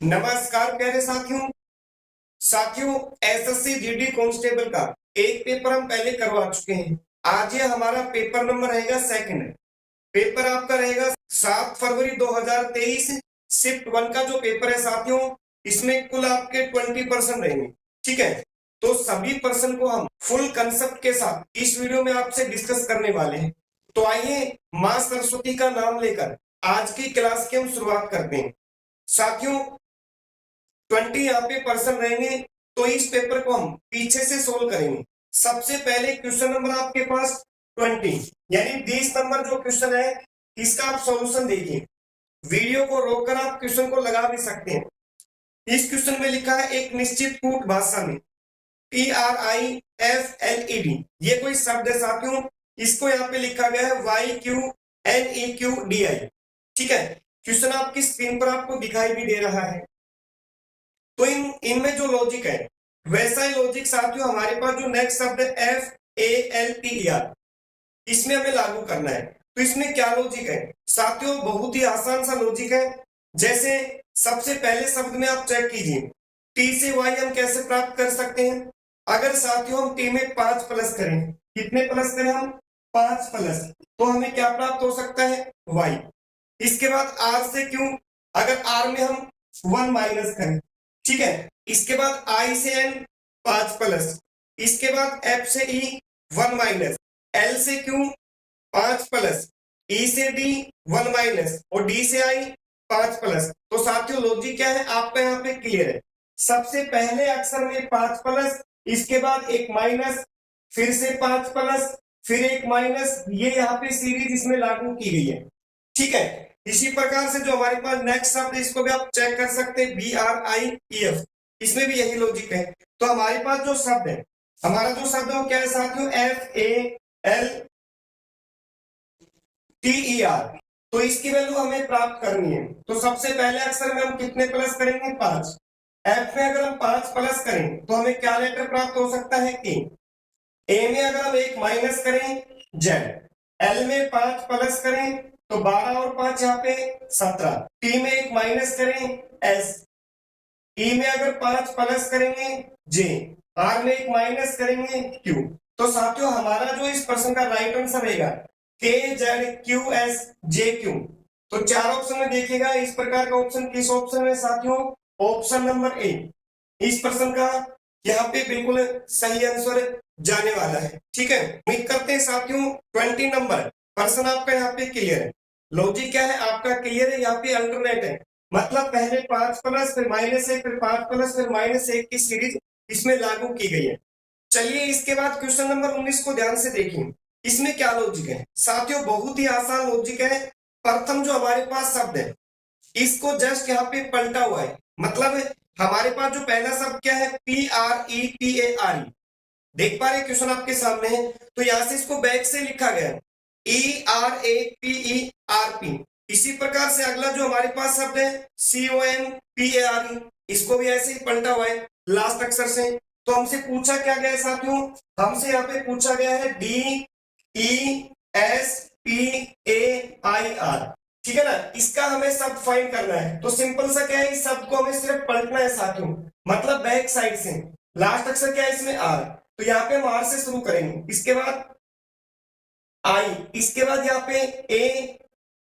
नमस्कार प्यारे साथियों एसएससी जीडी कांस्टेबल का एक पेपर हम पहले करवा चुके हैं। आज ये हमारा पेपर नंबर रहेगा सेकंड। पेपर आपका रहेगा 7 फरवरी 2023 शिफ्ट 1 का जो पेपर है साथियों, इसमें कुल आपके 20% रहेंगे। ठीक है, तो सभी पर्सन को हम फुल कंसेप्ट के साथ इस वीडियो में आपसे डिस्कस करने वाले हैं। तो आइए मां सरस्वती का नाम लेकर आज की क्लास की हम शुरुआत करते हैं। साथियों 20 यहाँ पे पर्सन रहेंगे, तो इस पेपर को हम पीछे से सोल्व करेंगे। सबसे पहले क्वेश्चन नंबर आपके पास 20 यानी 20 नंबर जो क्वेश्चन है इसका आप सॉल्यूशन देखिए। वीडियो को रोककर आप क्वेश्चन को लगा भी सकते हैं। इस क्वेश्चन में लिखा है एक निश्चित कूट भाषा में PRIFLED, ये कोई शब्द है साथियों, इसको यहाँ पे लिखा गया है YQNEQDI। ठीक है, क्वेश्चन आपकी स्क्रीन पर आपको दिखाई भी दे रहा है। तो इनमें जो लॉजिक है वैसा ही लॉजिक साथियों हमारे पास जो नेक्स्ट शब्द है FALTER, इसमें हमें लागू करना है। तो इसमें क्या लॉजिक है साथियों, बहुत ही आसान सा लॉजिक है। जैसे सबसे पहले शब्द में आप चेक कीजिए, T से Y हम कैसे प्राप्त कर सकते हैं। अगर साथियों हम T में 5 प्लस करें, कितने प्लस करें हम 5 प्लस, तो हमें क्या प्राप्त हो सकता है Y। इसके बाद R से Q, अगर R में हम 1 माइनस करें, ठीक है, इसके बाद I से N 5 प्लस, इसके बाद F से E 1 माइनस, L से Q 5 प्लस, E से D 1 माइनस और D से I 5 प्लस। तो साथियों लॉजिक क्या है आपका यहाँ पे क्लियर है। सबसे पहले अक्षर में 5 प्लस, इसके बाद एक माइनस, फिर से 5 प्लस, फिर एक माइनस, ये यहाँ पे सीरीज इसमें लागू की गई है। ठीक है, इसी प्रकार से जो हमारे पास नेक्स्ट शब्द है इसको भी आप चेक कर सकते हैं BRIEF, इसमें भी यही लॉजिक है। तो हमारे पास जो शब्द है, हमारा जो शब्द है वो क्या है साथियों, FALTER, तो इसकी वैल्यू हमें प्राप्त करनी है। तो सबसे पहले अक्षर में हम कितने प्लस करेंगे 5। F में अगर हम 5 प्लस करें तो हमें क्या लेटर प्राप्त हो सकता है A। में अगर हम 1 माइनस करें Z, L में 5 प्लस करें तो 12 और 5 यहाँ पे 17, T में 1 माइनस करें S, E में अगर 5 प्लस करेंगे J, R में 1 माइनस करेंगे Q। तो साथियों हमारा जो इस प्रश्न का राइट आंसर रहेगा KZQSJQ। तो 4 ऑप्शन में देखिएगा इस प्रकार का ऑप्शन किस ऑप्शन में साथियों, ऑप्शन नंबर ए इस प्रश्न का यहाँ पे बिल्कुल सही आंसर जाने वाला है। ठीक है, उम्मीद करते हैं साथियों 20 नंबर प्रश्न आपका यहाँ पे क्लियर है। लॉजिक क्या है आपका क्लियर है, यहाँ पे अल्टरनेट है, मतलब पहले 5 प्लस फिर -1 फिर 5 प्लस फिर -1 की सीरीज इसमें लागू की गई है। चलिए इसके बाद क्वेश्चन नंबर 19 को ध्यान से देखिए। इसमें क्या लॉजिक है साथियों, बहुत ही आसान लॉजिक है। प्रथम जो हमारे पास शब्द है इसको जस्ट यहाँ पे पलटा हुआ है, मतलब हमारे पास जो पहला शब्द क्या है PREPARE, देख पा रहे क्वेश्चन आपके सामने है। तो यहां से इसको बैक से लिखा गया ERAPERP। इसी प्रकार से अगला जो हमारे पास शब्द है COMPARE, इसको भी ऐसे ही पलटा हुआ है लास्ट अक्षर से। तो हमसे पूछा क्या गया है साथियों, हमसे यहाँ पे पूछा गया है DESPAIR। ठीक है ना, इसका हमें शब्द फाइंड करना है। तो सिंपल सा क्या है, इस शब्द को हमें सिर्फ पलटना है साथियों, मतलब बैक साइड से। लास्ट अक्षर क्या है इसमें R, तो यहाँ पे हम R से शुरू करेंगे, इसके बाद I, इसके बाद यहाँ पे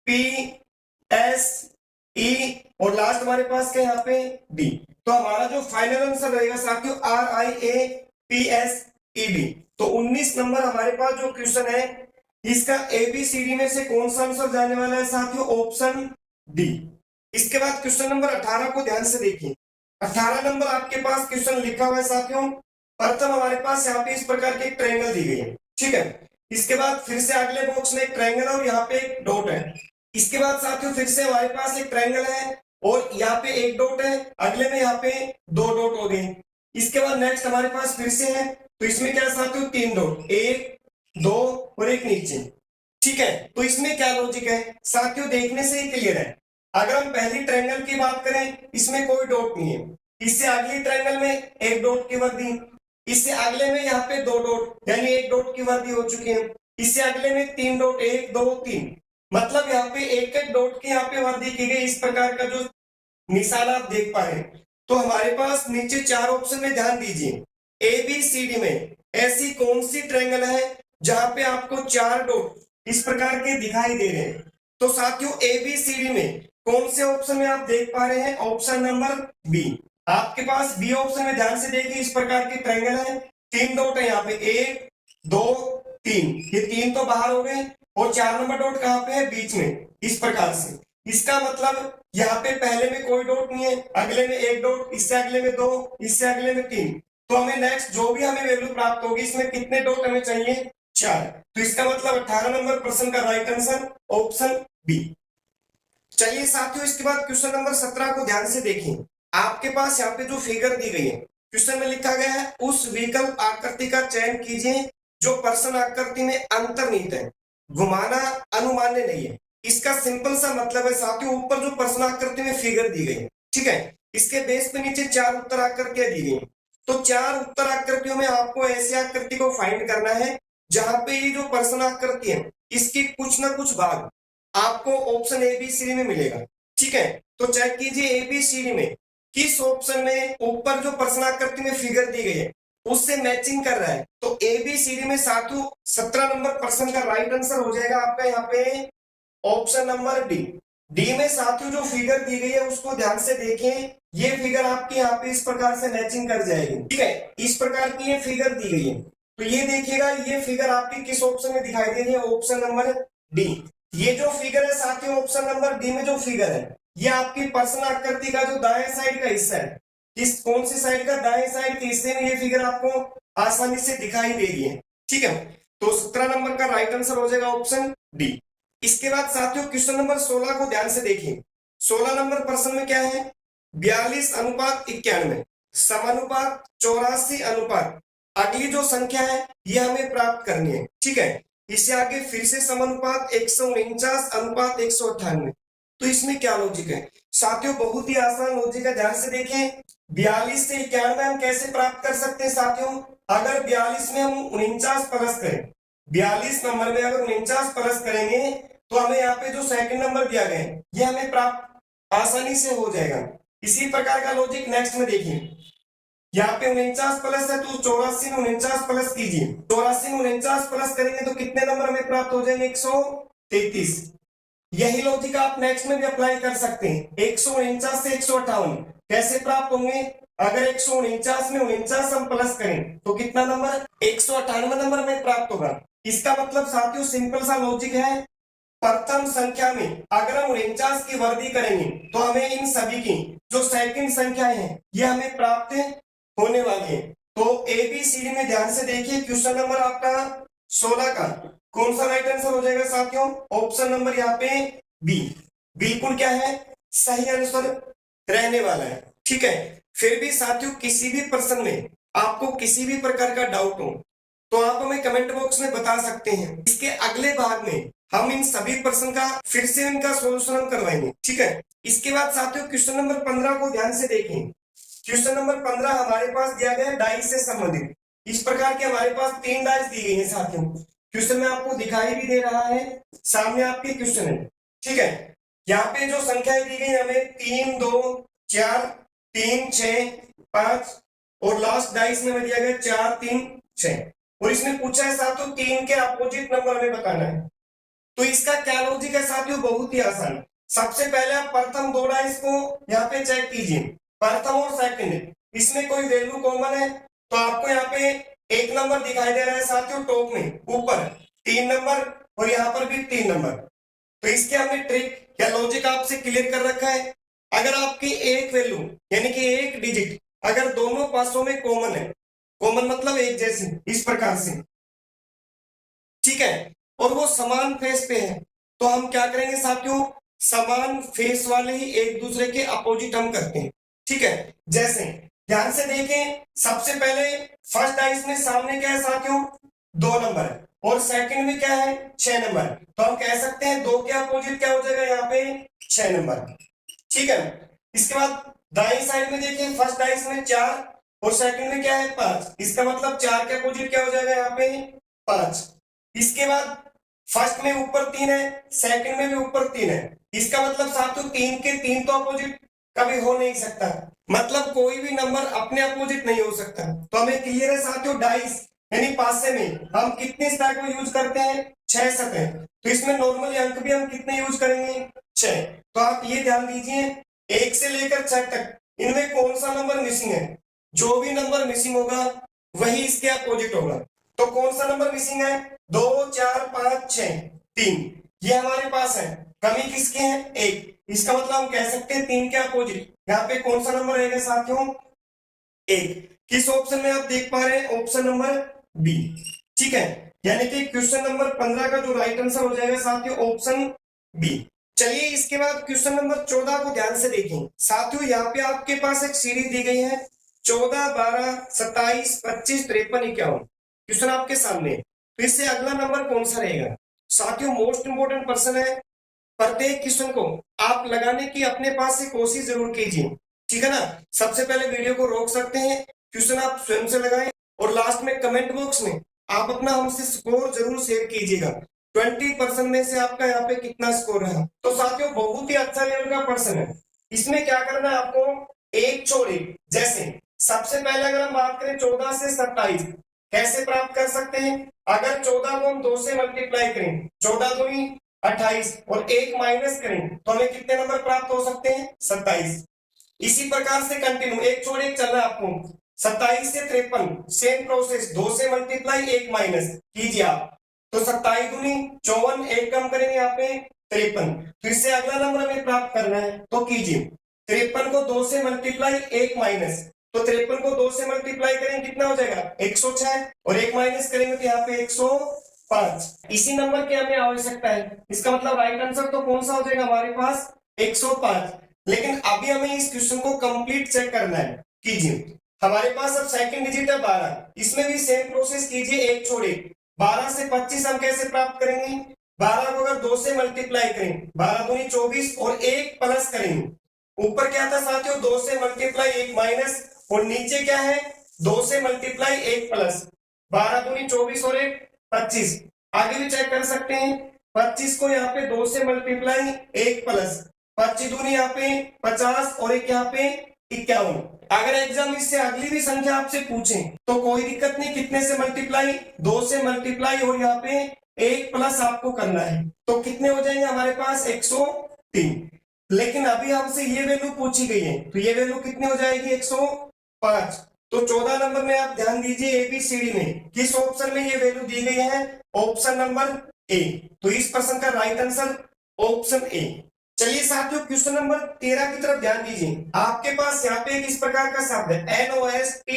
APSE और लास्ट हमारे पास क्या यहाँ पे D। तो हमारा जो फाइनल आंसर रहेगा साथियों RIAPSED। तो 19 नंबर हमारे पास जो क्वेश्चन है इसका ABCD में से कौन सा आंसर जाने वाला है साथियों, ऑप्शन डी। इसके बाद क्वेश्चन नंबर 18 को ध्यान से देखिए। 18 नंबर आपके पास क्वेश्चन लिखा हुआ है साथियों। प्रथम हमारे पास यहाँ पे इस प्रकार की एक ट्रायंगल दी गई है, ठीक है। इसके बाद फिर से अगले बॉक्स में एक ट्रायंगल और यहाँ पे एक डॉट है। इसके बाद साथियों फिर से हमारे पास एक ट्रायंगल है और यहाँ पे एक डॉट है, अगले में यहाँ पे 2 डॉट हो गए। इसके बाद नेक्स्ट हमारे पास फिर से है, तो इसमें क्या साथियों 3 डॉट, 1 2 और एक नीचे। ठीक है, तो इसमें क्या लॉजिक है साथियों, देखने से ही क्लियर है। अगर हम पहली ट्रायंगल की बात करें इसमें कोई डॉट नहीं है, इससे अगली ट्रायंगल में एक डॉट की वर्दी, इससे अगले में यहाँ पे 2 डॉट यानी 1 डॉट की वर्दी हो चुकी है, इससे अगले में 3 डॉट 1 2 3, मतलब यहाँ पे एक एक डॉट की यहाँ पे वर्दी की गई। इस प्रकार का जो निशान आप देख पा रहे हैं। तो हमारे पास नीचे 4 ऑप्शन में ध्यान दीजिए, ABCD में ऐसी कौन सी ट्रायंगल है जहां पे आपको 4 डॉट इस प्रकार के दिखाई दे रहे हैं। तो साथियों ABCD में कौन से ऑप्शन में आप देख पा रहे हैं, ऑप्शन नंबर बी। आपके पास बी ऑप्शन में ध्यान से देखिए, इस प्रकार की ट्रायंगल है, 3 डॉट है यहाँ पे, 1 2 3, ये 3 तो बाहर हो गए और 4 नंबर डॉट कहाँ पे है, बीच में, इस प्रकार से। इसका मतलब यहाँ पे पहले में कोई डॉट नहीं है, अगले में 1 डॉट, इससे अगले में 2, इससे अगले में 3। तो हमें नेक्स्ट जो भी हमें वैल्यू प्राप्त होगी, इसमें कितने डॉट हमें चाहिए, 4। तो इसका मतलब 18 नंबर प्रश्न का राइट आंसर ऑप्शन बी। चलिए साथियों, इसके बाद क्वेश्चन नंबर 17 को ध्यान से देखें। आपके पास यहाँ पे जो फिगर दी गई है, क्वेश्चन में लिखा गया है, उस विकल्प आकृति का चयन कीजिए जो प्रश्न आकृति में अंतर्निहित है, घुमाना अनुमान्य नहीं है। इसका सिंपल सा मतलब है साथियों, ऊपर जो प्रश्न आकृति में फिगर दी गई, ठीक है, इसके बेस पे नीचे 4 उत्तर आकृतियां दी गई। तो 4 उत्तर आकृतियों में आपको ऐसी आकृति को फाइंड करना है जहां पे ये जो प्रश्न आकृति है, इसकी कुछ ना कुछ भाग आपको ऑप्शन ABCD में मिलेगा। ठीक है, तो चेक कीजिए ABCD में किस ऑप्शन में ऊपर जो प्रश्न आकृति में फिगर दी गई है उससे मैचिंग कर रहा है। तो ABCD में साथियों 17 नंबर प्रश्न का राइट आंसर हो जाएगा आपका यहाँ पे ऑप्शन नंबर डी। डी में साथियों जो फिगर दी गई है उसको ध्यान से देखें, ये फिगर आपके यहाँ पे इस प्रकार से मैचिंग कर जाएगी। ठीक है, इस प्रकार की ये फिगर दी गई है, तो ये देखिएगा, ये फिगर आपकी किस ऑप्शन में दिखाई दे रही है, ऑप्शन नंबर डी। ये जो फिगर है साथियों, ऑप्शन नंबर डी में जो फिगर है, ये आपकी प्रश्न आकृति का जो दाएं साइड का हिस्सा है, किस कौन सी साइड का, दाएं साइड के हिस्से में ये फिगर आपको आसानी से दिखाई दे रही है। ठीक है, तो 17 नंबर का राइट आंसर हो जाएगा ऑप्शन डी। इसके बाद साथियों क्वेश्चन नंबर 16 को ध्यान से देखिए। 16 नंबर प्रश्न में क्या है, 42:91 समानुपात 84:, अगली जो संख्या है ये हमें प्राप्त करनी है। ठीक है, इससे आगे फिर से समानुपात 149:198। तो इसमें क्या लॉजिक है साथियों, बहुत ही आसान लॉजिक है, ध्यान से देखें। 42 से 91 हम कैसे प्राप्त कर सकते हैं साथियों, अगर 42 में हम 49 प्लस करें, 42 नंबर में अगर 49 प्लस करेंगे तो हमें यहाँ पे जो सेकंड नंबर दिया गया है ये हमें प्राप्त आसानी से हो जाएगा। इसी प्रकार का लॉजिक नेक्स्ट में देखिए, यहाँ पे 49 प्लस है तो 84 में 49 प्लस कीजिए, 84 में 49 प्लस करेंगे तो कितने नंबर हमें प्राप्त हो जाएंगे, 133। यही लॉजिक आप नेक्स्ट में भी अप्लाई कर सकते हैं। 149 से 158 कैसे प्राप्त होंगे, अगर 149 में 49 हम प्लस करें तो कितना नंबर, 198 नंबर हमें प्राप्त होगा। इसका मतलब साथियों सिंपल सा लॉजिक है, प्रथम संख्या में अगर हम 49 की वृद्धि करेंगे तो हमें इन सभी की जो सेकंड संख्याएं हैं ये हमें प्राप्त होने वाली है। तो ABCD में ध्यान से देखिए, क्वेश्चन नंबर आपका 16 का कौन सा राइट आंसर हो जाएगा साथियों, ऑप्शन नंबर यहाँ पे बी बिल्कुल क्या है, सही आंसर रहने वाला है। ठीक है, फिर भी साथियों किसी भी प्रश्न में आपको किसी भी प्रकार का डाउट हो तो आप हमें कमेंट बॉक्स में बता सकते हैं। इसके अगले भाग में हम इन सभी प्रश्न का फिर से इनका सॉल्यूशन हम करवाएंगे। ठीक है, इसके बाद साथियों क्वेश्चन नंबर 15 को ध्यान से देखें। क्वेश्चन नंबर 15 हमारे पास दिया गया है डाइस से संबंधित। इस प्रकार के हमारे पास 3 डाइस दी गई है साथियों, क्वेश्चन में आपको दिखाई भी दे रहा है, सामने आपके क्वेश्चन है। ठीक है, यहाँ पे जो संख्याएं दी गई हमें 3 2 4 3 6 5 और लास्ट डाइस में दिया गया 4 3 6 और इसमें पूछा है साथियों 3 के अपोजिट नंबर हमें बताना है। तो इसका क्या लॉजिक है साथियों, बहुत ही आसान। सबसे पहले आप प्रथम 2 डाइस को यहाँ पे चेक कीजिए, प्रथम और सेकंड, इसमें कोई वैल्यू कॉमन है तो आपको यहाँ पे एक नंबर दिखाई दे रहा है साथियों, टॉप में ऊपर 3 नंबर और यहाँ पर भी 3 नंबर। तो इसके हमने ट्रिक या लॉजिक आपसे क्लियर कर रखा है। अगर आपकी एक वैल्यू यानी कि एक डिजिट अगर दोनों पासों में कॉमन है, कॉमन मतलब एक जैसी, इस प्रकार से, ठीक है, और वो समान फेस पे है तो हम क्या करेंगे साथियों, समान फेस वाले ही एक दूसरे के अपोजिट हम करते हैं। ठीक है, जैसे ध्यान से देखें, सबसे पहले फर्स्ट डाइस में सामने क्या है साथियों, 2 नंबर और सेकंड में क्या है, 6 नंबर। तो हम कह सकते हैं 2 के अपोजिट क्या हो जाएगा यहाँ पे, 6 नंबर। ठीक है, इसके बाद दाएं साइड में देखिए, फर्स्ट डाइस में 4 और सेकंड में क्या है, 5। इसका मतलब 4 के अपोजिट क्या हो जाएगा यहाँ पे, 5। इसके बाद फर्स्ट में ऊपर 3 है, सेकंड में भी ऊपर 3 है, इसका मतलब साथियों 3 के 3 तो अपोजिट कभी हो नहीं सकता, मतलब कोई भी नंबर अपने अपोजिट नहीं हो सकता। तो हमें क्लियर है साथियों, डाइस यानी पासे में हम कितने सतह को यूज करते हैं, 6 सतह। तो इसमें नॉर्मली अंक भी हम कितने यूज करेंगे, 6। तो आप ये ध्यान दीजिए 1 से लेकर 6 तक इनमें कौन सा नंबर मिसिंग है, जो भी नंबर मिसिंग होगा वही इसके अपोजिट होगा। तो कौन सा नंबर मिसिंग है, 2 4 5 6 3, ये हमारे पास है। कमी किसकी है, 1। इसका मतलब हम कह सकते हैं 3 के अपोजिट यहाँ पे कौन सा नंबर रहेगा साथियों, 1। किस ऑप्शन में आप देख पा रहे हैं, ऑप्शन नंबर बी। ठीक है, यानी कि क्वेश्चन नंबर 15 का जो राइट आंसर हो जाएगा साथियों ऑप्शन बी। चलिए इसके बाद क्वेश्चन नंबर 14 को ध्यान से देखें साथियों। यहाँ पे आपके पास एक सीरीज दी गई है 14 12 27 25 53 51, क्वेश्चन आपके सामने। तो इससे अगला नंबर कौन सा रहेगा साथियों, मोस्ट इंपोर्टेंट पर्सन है। प्रत्येक क्वेश्चन को आप लगाने की अपने पास से कोशिश जरूर कीजिए, ठीक है ना। सबसे पहले वीडियो को रोक सकते हैं, क्वेश्चन आप स्वयं से लगाएं और लास्ट में कमेंट बॉक्स में आप अपना हमसे स्कोर जरूर शेयर कीजिएगा। 20% में से आपका यहाँ पे कितना स्कोर है। तो साथियों बहुत ही अच्छा लेवल का पर्सन है। इसमें क्या करना है आपको, एक छोड़ एक। जैसे सबसे पहले अगर हम बात करें 14 से 27 कैसे प्राप्त कर सकते हैं, अगर 14 को हम 2 से मल्टीप्लाई करें, 14 दूनी 28 और 1 माइनस करें तो हमें कितने नंबर प्राप्त हो सकते हैं, 27। इसी प्रकार से कंटिन्यू एक छोड़ एक चल रहा है आपको, 27 से 53 सेम प्रोसेस, 2 से मल्टीप्लाई 1 माइनस कीजिए आप, तो 27 दूनी 54, 1 कम करेंगे यहाँ पे 53। फिर से अगला नंबर हमें प्राप्त करना है तो कीजिए 53 को 2 से मल्टीप्लाई 1 माइनस, तो 53 को 2 से मल्टीप्लाई करेंगे कितना हो जाएगा 106 और 1 माइनस करेंगे तो यहाँ पे 105। इसी नंबर की हमें आवश्यकता है, इसका मतलब राइट आंसर तो कौन सा हो जाएगा हमारे पास 105। लेकिन अभी हमें इस क्वेश्चन को कंप्लीट चेक करना है, कीजिए। हमारे पास अब सेकंड डिजिट है 12, इसमें भी सेम प्रोसेस कीजिए, एक छोड़ एक। 12 से 25 हम कैसे प्राप्त करेंगे, 12 को अगर 2 से मल्टीप्लाई करें, 12 दूनी 24 और 1 प्लस करेंगे। ऊपर क्या था साथियों, 2 से मल्टीप्लाई 1 माइनस और नीचे क्या है 2 से मल्टीप्लाई 1 प्लस, 12 दूनी 24 और 1 25। आगे भी चेक कर सकते हैं, 25 को यहाँ पे 2 से मल्टीप्लाई 1 प्लस, 25 दूनी यहाँ पे 50 और एक यहाँ पे 51। अगर एग्जाम इससे अगली भी संख्या आपसे पूछे तो कोई दिक्कत नहीं, कितने से मल्टीप्लाई, 2 से मल्टीप्लाई और यहाँ पे 1 प्लस आपको करना है, तो कितने हो जाएंगे हमारे पास 103। लेकिन अभी हमसे ये वैल्यू पूछी गई है तो ये वैल्यू कितनी हो जाएगी 105। तो 14 नंबर में आप ध्यान दीजिए एबीसीडी में किस ऑप्शन में ये वैल्यू दी गई है, ऑप्शन नंबर ए। तो इस प्रश्न का राइट आंसर ऑप्शन ए। चलिए साथियों क्वेश्चन नंबर 13 की तरफ ध्यान दीजिए। आपके पास यहाँ पे एक इस प्रकार का शब्द है NOSTALGIC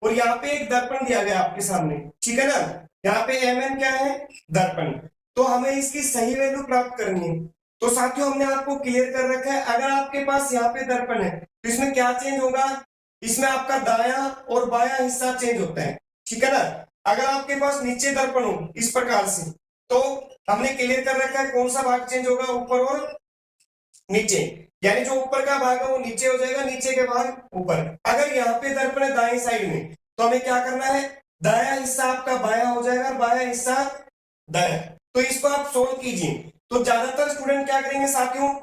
और यहाँ पे एक दर्पण दिया गया आपके सामने, ठीक है ना। यहाँ पे MN क्या है, दर्पण। तो हमें इसकी सही वैल्यू प्राप्त करनी है। तो साथियों हमने आपको क्लियर कर रखा है, अगर आपके पास यहाँ पे दर्पण है तो इसमें क्या चेंज होगा, इसमें आपका दायां और बायां हिस्सा चेंज होता है, ठीक है ना। अगर आपके पास नीचे दर्पण हो इस प्रकार से तो हमने क्लियर कर रखा है कौन सा भाग चेंज होगा, ऊपर और नीचे, यानी जो ऊपर का भाग है वो नीचे हो जाएगा, नीचे के भाग ऊपर। अगर यहाँ पे दर्पण है दाएं साइड में तो हमें क्या करना है, दायां हिस्सा आपका बायां हो जाएगा, बायां हिस्सा दायां। तो इसको आप सोल्व कीजिए। तो ज्यादातर स्टूडेंट क्या करेंगे साथियों,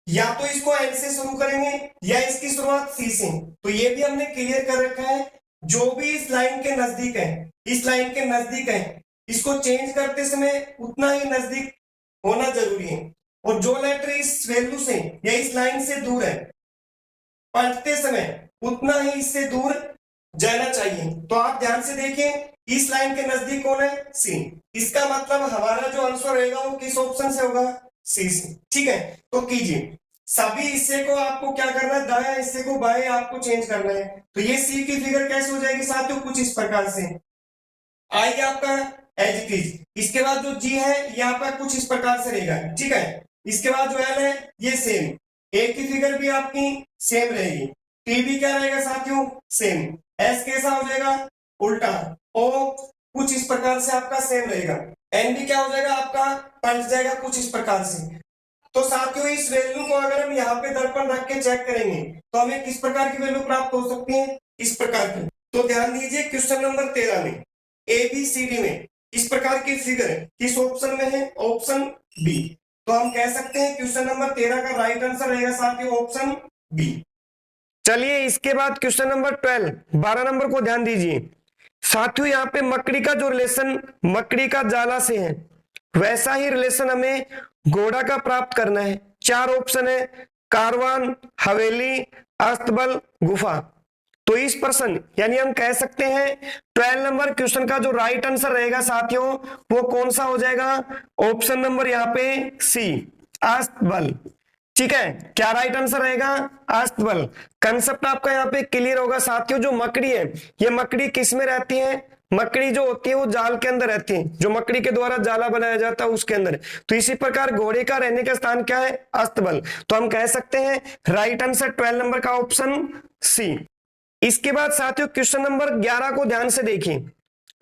या तो इसको एन से शुरू करेंगे या इसकी शुरुआत सी से। तो ये भी हमने क्लियर कर रखा है, जो भी इस लाइन के नजदीक है, इस लाइन के नजदीक है, इसको चेंज करते समय उतना ही नजदीक होना जरूरी है। और जो लेटर इस वैल्यू से या इस लाइन से दूर है, पढ़ते समय उतना ही इससे दूर जाना चाहिए। तो आप ध्यान से देखें, इस लाइन के नजदीक कौन है, सी। इसका मतलब हमारा जो आंसर रहेगा वो किस ऑप्शन से होगा, सी से, ठीक है। तो कीजिए, सभी हिस्से को आपको क्या करना है, दाया हिस्से को बाएं आपको चेंज करना है। तो ये सी की फिगर कैसे हो जाएगी साथियों, कुछ इस प्रकार से आएगा आपका एज इट इज। इसके बाद जो जी है यहाँ पर कुछ इस प्रकार से रहेगा, ठीक है। इसके बाद जो एल है ये सेम, ए की फिगर भी आपकी सेम रहेगी, टी भी क्या रहेगा साथियों, सेम। एस कैसा हो जाएगा, उल्टा। ओ कुछ इस प्रकार से आपका सेम रहेगा, एन भी क्या हो जाएगा आपका पलट जाएगा कुछ इस प्रकार से। तो साथियों इस वैल्यू को अगर हम यहाँ पे दर्पण रख के चेक करेंगे तो हमें किस प्रकार की वैल्यू प्राप्त हो सकती है, इस प्रकार की। तो ध्यान दीजिए क्वेश्चन नंबर 13 में ABCD में इस प्रकार की फिगर किस ऑप्शन में है, ऑप्शन बी। तो हम कह सकते हैं क्वेश्चन नंबर 13 का राइट आंसर रहेगा साथियों ऑप्शन बी। चलिए इसके बाद क्वेश्चन नंबर 12 नंबर को ध्यान दीजिए साथियों। यहाँ पे मकड़ी का जो रिलेशन मकड़ी का जाला से है वैसा ही रिलेशन हमें घोड़ा का प्राप्त करना है। 4 ऑप्शन है, कारवान, हवेली, अस्तबल, गुफा। तो इस प्रश्न यानी हम कह सकते हैं 12 नंबर क्वेश्चन का जो राइट आंसर रहेगा साथियों वो कौन सा हो जाएगा, ऑप्शन नंबर यहाँ पे सी, अस्तबल। ठीक है, क्या राइट आंसर रहेगा, अस्तबल। कंसेप्ट आपका यहाँ पे क्लियर होगा साथियों। जो मकड़ी है ये मकड़ी किस में रहती है, मकड़ी जो होती है वो जाल के अंदर रहती है, जो मकड़ी के द्वारा जाला बनाया जाता है उसके अंदर। तो इसी प्रकार घोड़े का रहने का स्थान क्या है, अस्तबल। तो हम कह सकते हैं राइट आंसर 12 नंबर का ऑप्शन सी। इसके बाद साथियों क्वेश्चन नंबर 11 को ध्यान से देखिए।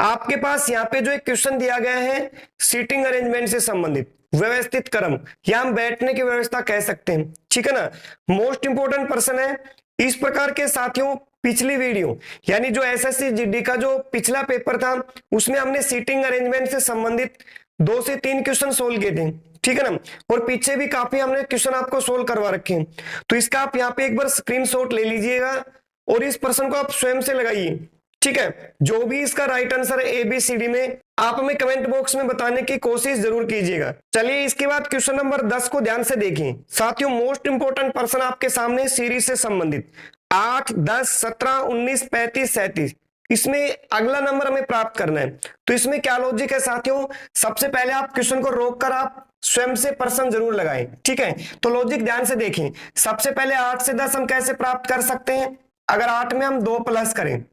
आपके पास यहाँ पे जो एक क्वेश्चन दिया गया है सीटिंग अरेंजमेंट से संबंधित, व्यवस्थित क्रम या हम बैठने की व्यवस्था कह सकते हैं। ठीक है ना, मोस्ट इंपोर्टेंट प्रश्न है। इस प्रकार के साथियों पिछली वीडियो यानी जो एसएससी जीडी का जो पिछला पेपर था उसमें हमने सीटिंग अरेंजमेंट से संबंधित 2 से 3 क्वेश्चन सोल्व किए थे। ठीक है ना, और पीछे भी काफी हमने क्वेश्चन आपको सोल्व करवा रखे हैं। तो इसका आप यहाँ पे एक बार स्क्रीनशॉट ले लीजिएगा और इस प्रश्न को आप स्वयं से लगाइए। ठीक है, जो भी इसका राइट आंसर है ABCD में आप हमें कमेंट बॉक्स में बताने की कोशिश जरूर कीजिएगा। चलिए इसके बाद क्वेश्चन नंबर 10 को ध्यान से देखिए साथियों। मोस्ट इंपोर्टेंट प्रश्न आपके सामने सीरीज से संबंधित 8, 10, 17, 19, 35, 37। इसमें अगला नंबर हमें प्राप्त करना है। तो इसमें क्या लॉजिक है साथियों, सबसे पहले आप क्वेश्चन को रोककर आप स्वयं से प्रश्न जरूर लगाएं। ठीक है, तो लॉजिक ध्यान से देखें। सबसे पहले 8 से 10 हम कैसे प्राप्त कर सकते हैं, अगर 8 में हम 2 प्लस करें,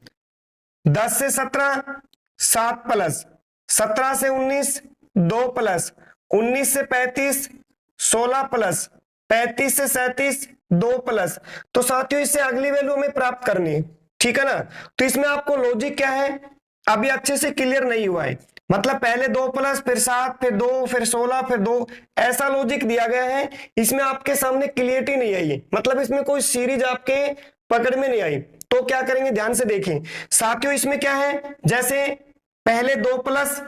10 से 17 7 प्लस, 17 से 19 2 प्लस, 19 से 35 16 प्लस, 35 से 37 2 प्लस। तो साथियों इससे अगली वैल्यू हमें प्राप्त करनी है। ठीक है ना, तो इसमें आपको लॉजिक क्या है अभी अच्छे से क्लियर नहीं हुआ है। मतलब पहले 2 प्लस फिर 7 फिर 2 फिर 16 फिर 2 ऐसा लॉजिक दिया गया है। इसमें आपके सामने क्लियरिटी नहीं आई है, मतलब इसमें कोई सीरीज आपके पकड़ में नहीं आई। तो क्या करेंगे, ध्यान से देखें साथियों। इसमें क्या है, जैसे पहले 2 प्लस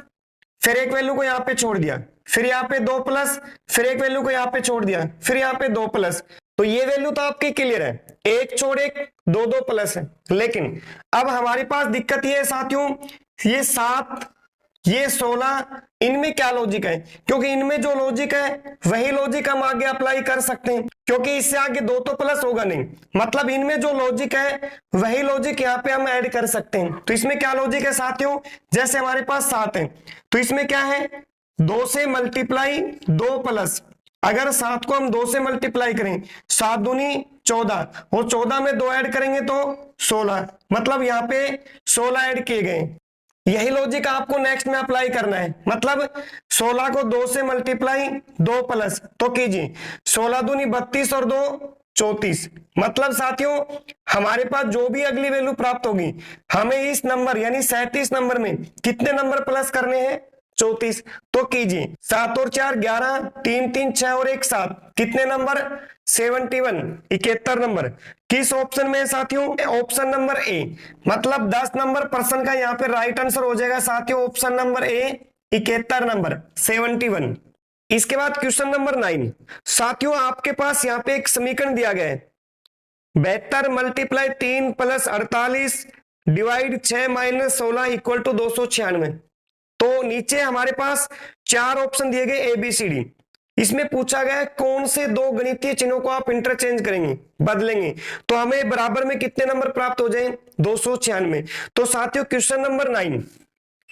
फिर एक वैल्यू को यहाँ पे छोड़ दिया, फिर यहाँ पे 2 प्लस फिर एक वैल्यू को यहाँ पे छोड़ दिया, फिर यहाँ पे 2 प्लस। तो ये वैल्यू तो आपकी क्लियर है, 1 छोड़ 1 2 2 प्लस है। लेकिन अब हमारे पास दिक्कत ये है साथियों, ये 7 ये 16 इनमें क्या लॉजिक है, क्योंकि इनमें जो लॉजिक है वही लॉजिक हम आगे अप्लाई कर सकते हैं, क्योंकि इससे आगे 2 तो प्लस होगा नहीं। मतलब इनमें जो लॉजिक है वही लॉजिक यहाँ पे हम ऐड कर सकते हैं। तो इसमें क्या लॉजिक है साथियों, जैसे हमारे पास 7 है तो इसमें क्या है 2 से मल्टीप्लाई 2 प्लस। अगर 7 को हम 2 से मल्टीप्लाई करें 7 दूनी 14 और 14 में 2 ऐड करेंगे तो 16, मतलब यहाँ पे 16 ऐड किए गए। यही लॉजिक आपको नेक्स्ट में अप्लाई करना है। मतलब 16 को 2 से मल्टीप्लाई 2 प्लस तो कीजिए, 16 दूनी 32 और 2 34। मतलब साथियों हमारे पास जो भी अगली वैल्यू प्राप्त होगी हमें इस नंबर यानी 37 नंबर में कितने नंबर प्लस करने हैं, 34। तो कीजिए 7 और 4 11, 3 3 6 और 1 7, कितने नंबर 71 71 नंबर। किस ऑप्शन में है साथियों, ऑप्शन नंबर ए। मतलब 10 नंबर प्रश्न का यहाँ पे राइट आंसर हो जाएगा साथियों ऑप्शन नंबर ए 71 नंबर 71। इसके बाद क्वेश्चन नंबर 9 साथियों, आपके पास यहाँ पे एक समीकरण दिया गया है 72 multiply 3 plus 48 divide 6 minus 16 equal to 296। तो नीचे हमारे पास 4 ऑप्शन दिए गए ABCD। इसमें पूछा गया है कौन से 2 गणितीय चिन्हों को आप इंटरचेंज करेंगे, बदलेंगे, तो हमें बराबर में कितने नंबर प्राप्त हो जाए, 296। तो साथियों क्वेश्चन नंबर 9